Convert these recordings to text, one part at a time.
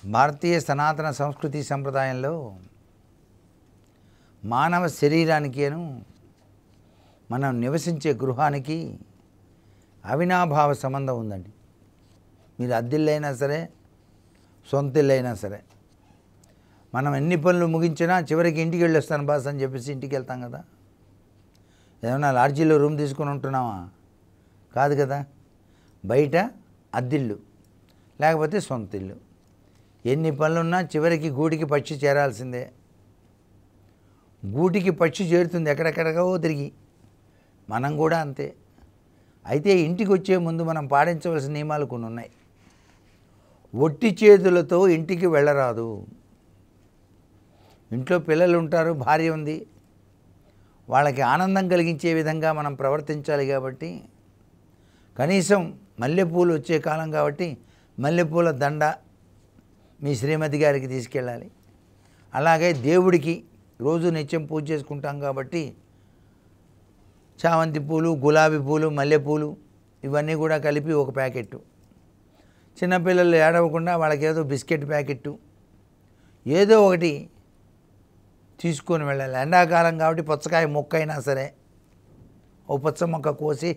భారతీయ సనాతన సంస్కృతి సంప్రదాయంలో మానవ శరీరానికేను మనం నివసించే గృహానికి అవినాభావ సంబంధం ఉందండి. మీరు అద్దెల్లైనా సరే, సొంత ఇల్లైనా సరే, మనం ఎన్ని పనులు ముగించినా చివరికి ఇంటికి వెళ్ళొస్తాను బాస్ అని చెప్పేసి ఇంటికి వెళ్తాం కదా. ఏమన్నా లాడ్జీలో రూమ్ తీసుకొని ఉంటున్నామా? కాదు కదా. బయట అద్దిల్లు లేకపోతే సొంత ఇల్లు. ఎన్ని పనులున్నా చివరికి గూటికి పక్షి చేరాల్సిందే. గూటికి పక్షి చేరుతుంది ఎక్కడెక్కడికో తిరిగి. మనం కూడా అంతే. అయితే ఇంటికి వచ్చే ముందు మనం పాటించవలసిన నియమాలు కొన్ని ఉన్నాయి. ఒట్టి చేతులతో ఇంటికి వెళ్ళరాదు. ఇంట్లో పిల్లలు ఉంటారు, భార్య ఉంది, వాళ్ళకి ఆనందం కలిగించే విధంగా మనం ప్రవర్తించాలి. కాబట్టి కనీసం మల్లెపూలు వచ్చే కాలం కాబట్టి మల్లెపూల దండ మీ శ్రీమతి గారికి తీసుకెళ్ళాలి. అలాగే దేవుడికి రోజు నిత్యం పూజ చేసుకుంటాం కాబట్టి చామంతి పూలు, గులాబీ పూలు, మల్లెపూలు ఇవన్నీ కూడా కలిపి ఒక ప్యాకెట్టు. చిన్నపిల్లలు ఏడవకుండా వాళ్ళకి ఏదో బిస్కెట్ ప్యాకెట్టు ఏదో ఒకటి తీసుకొని వెళ్ళాలి. ఎండాకాలం కాబట్టి పుచ్చకాయ మొక్క అయినా సరే ఓ పుచ్చ మొక్క కోసి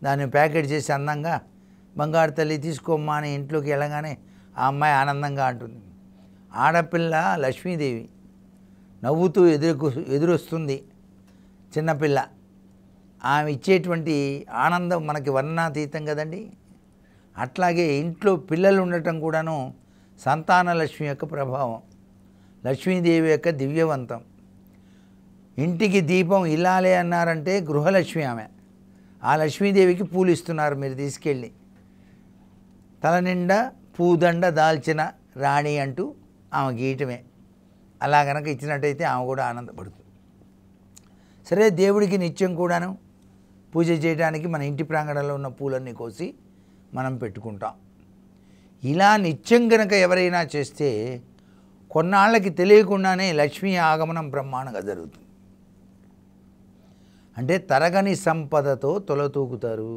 దాన్ని ప్యాకెట్ చేసి అందంగా బంగారు తల్లి తీసుకోమ్మా అని ఇంట్లోకి వెళ్ళగానే ఆ అమ్మాయి ఆనందంగా అంటుంది. ఆడపిల్ల లక్ష్మీదేవి నవ్వుతూ ఎదురొస్తుంది చిన్నపిల్ల. ఆమె ఇచ్చేటువంటి ఆనందం మనకి వర్ణనాతీతం కదండి. అట్లాగే ఇంట్లో పిల్లలు ఉండటం కూడాను సంతాన లక్ష్మి యొక్క ప్రభావం, లక్ష్మీదేవి యొక్క దివ్యవంతం. ఇంటికి దీపం ఇల్లాలే అన్నారంటే గృహలక్ష్మి ఆమె. ఆ లక్ష్మీదేవికి పూలు ఇస్తున్నారు మీరు తీసుకెళ్ళి. తల నిండా పూదండ దాల్చిన రాణి అంటూ ఆమె గీయటమే. అలా కనుక ఇచ్చినట్టయితే ఆమె కూడా ఆనందపడుతుంది. సరే, దేవుడికి నిత్యం కూడాను పూజ చేయడానికి మన ఇంటి ప్రాంగణంలో ఉన్న పూలన్నీ కోసి మనం పెట్టుకుంటాం. ఇలా నిత్యం కనుక ఎవరైనా చేస్తే కొన్నాళ్ళకి తెలియకుండానే లక్ష్మీ ఆగమనం బ్రహ్మాండంగా జరుగుతుంది. అంటే తరగని సంపదతో తొలతూగుతారు.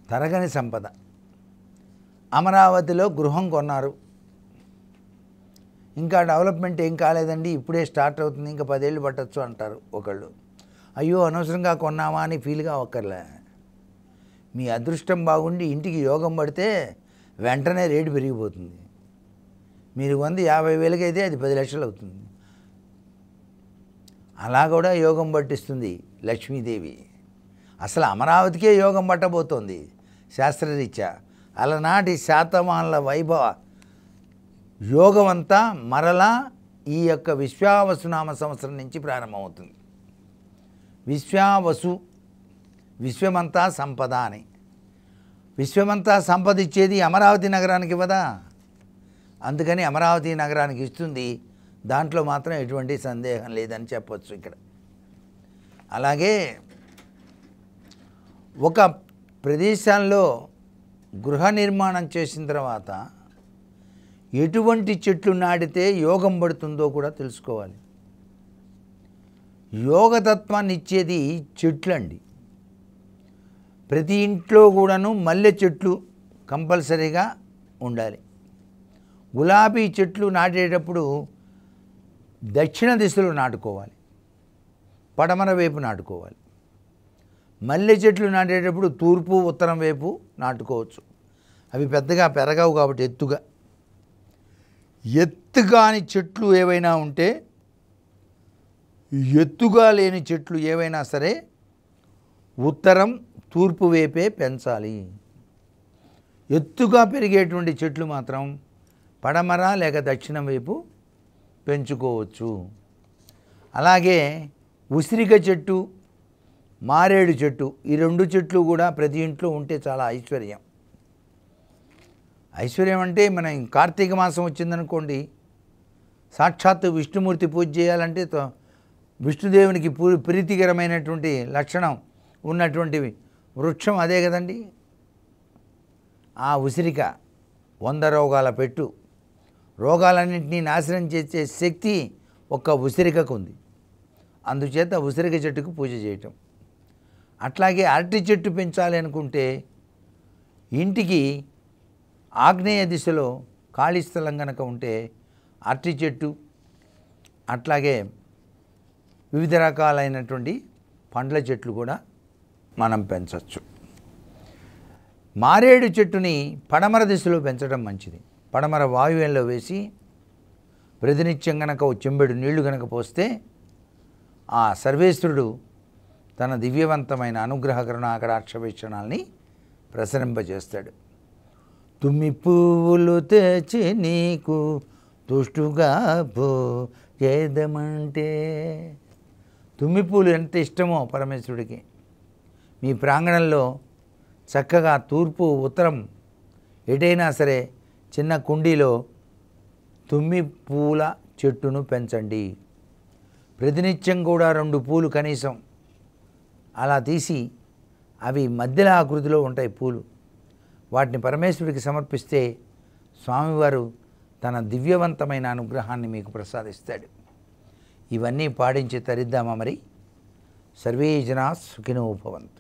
తరగని సంపద. అమరావతిలో గృహం కొన్నారు, ఇంకా డెవలప్మెంట్ ఏం కాలేదండి, ఇప్పుడే స్టార్ట్ అవుతుంది, ఇంకా 10 ఏళ్ళు పట్టచ్చు అంటారు ఒకళ్ళు. అయ్యో అనవసరంగా కొన్నామా అని ఫీల్గా ఒక్కర్లే. మీ అదృష్టం బాగుండి ఇంటికి యోగం పడితే వెంటనే రేటు పెరిగిపోతుంది. మీరు 50,000కి అయితే అది 10 లక్షలు అవుతుంది. అలా కూడా యోగం పట్టిస్తుంది లక్ష్మీదేవి. అసలు అమరావతికే యోగం పట్టబోతోంది శాస్త్రరీత్యా. అలనాటి శాతవాహనుల వైభవ యోగమంతా మరలా ఈ యొక్క విశ్వావసునామ సంవత్సరం నుంచి ప్రారంభమవుతుంది. విశ్వావసు, విశ్వమంతా సంపద అని. విశ్వమంతా సంపద ఇచ్చేది అమరావతి నగరానికి ఇవ్వదా? అందుకని అమరావతి నగరానికి ఇస్తుంది. దాంట్లో మాత్రం ఎటువంటి సందేహం లేదని చెప్పవచ్చు ఇక్కడ. అలాగే ఒక ప్రదేశాల్లో గృహ నిర్మాణం చేసిన తర్వాత ఎటువంటి చెట్లు నాటితే యోగం పడుతుందో కూడా తెలుసుకోవాలి. యోగతత్వాన్ని ఇచ్చేది చెట్లు అండి. ప్రతి ఇంట్లో కూడాను మల్లె చెట్లు కంపల్సరీగా ఉండాలి. గులాబీ చెట్లు నాటేటప్పుడు దక్షిణ దిశలో నాటుకోవాలి, పడమర వైపు నాటుకోవాలి. మల్లె చెట్లు నాటేటప్పుడు తూర్పు ఉత్తరం వైపు నాటుకోవచ్చు. అవి పెద్దగా పెరగవు కాబట్టి ఎత్తుగాని చెట్లు ఏవైనా ఉంటే, ఎత్తుగా లేని చెట్లు ఏవైనా సరే ఉత్తరం తూర్పు వైపే పెంచాలి. ఎత్తుగా పెరిగేటువంటి చెట్లు మాత్రం పడమర లేక దక్షిణం వైపు పెంచుకోవచ్చు. అలాగే ఉసిరిక చెట్టు, మారేడు చెట్టు, ఈ 2 చెట్లు కూడా ప్రతి ఇంట్లో ఉంటే చాలా ఐశ్వర్యం. ఐశ్వర్యం అంటే మనం కార్తీక మాసం వచ్చిందనుకోండి, సాక్షాత్తు విష్ణుమూర్తి పూజ చేయాలంటే విష్ణుదేవునికి ప్రీతికరమైనటువంటి లక్షణం ఉన్నటువంటి వృక్షం అదే కదండి. ఆ ఉసిరిక 100 రోగాల పెట్టు. రోగాలన్నింటినీ నాశనం చేసే శక్తి ఒక్క ఉసిరికకు ఉంది. అందుచేత ఉసిరిక చెట్టుకు పూజ చేయటం. అట్లాగే అరటి చెట్టు పెంచాలి అనుకుంటే ఇంటికి ఆగ్నేయ దిశలో ఖాళీ స్థలం కనుక ఉంటే అరటి చెట్టు, అట్లాగే వివిధ రకాలైనటువంటి పండ్ల చెట్లు కూడా మనం పెంచవచ్చు. మారేడు చెట్టుని పడమర దిశలో పెంచడం మంచిది. పడమర వాయువ్యంలో వేసి ప్రతినిత్యం గనక ఓ చెంబెడు నీళ్లు గనక పోస్తే ఆ సర్వేశ్వరుడు తన దివ్యవంతమైన అనుగ్రహ కరుణాకటాక్ష వీక్షణాలని ప్రసరింపజేస్తాడు. తుమ్మి పువ్వులు తెచ్చి నీకు తుష్టుగా చేద్దామంటే. తుమ్మి పూలు ఎంత ఇష్టమో పరమేశ్వరుడికి. మీ ప్రాంగణంలో చక్కగా తూర్పు ఉత్తరం ఎటైనా సరే చిన్న కుండీలో తుమ్మి పూల చెట్టును పెంచండి. ప్రతినిత్యం కూడా 2 పూలు కనీసం అలా తీసి, అవి మధ్యల ఆకృతిలో ఉంటాయి పూలు, వాటిని పరమేశ్వరుడికి సమర్పిస్తే స్వామివారు తన దివ్యవంతమైన అనుగ్రహాన్ని మీకు ప్రసాదిస్తాడు. ఇవన్నీ పాటించి తరిద్దామా మరి? సర్వే జనా సుఖినో భవంతు.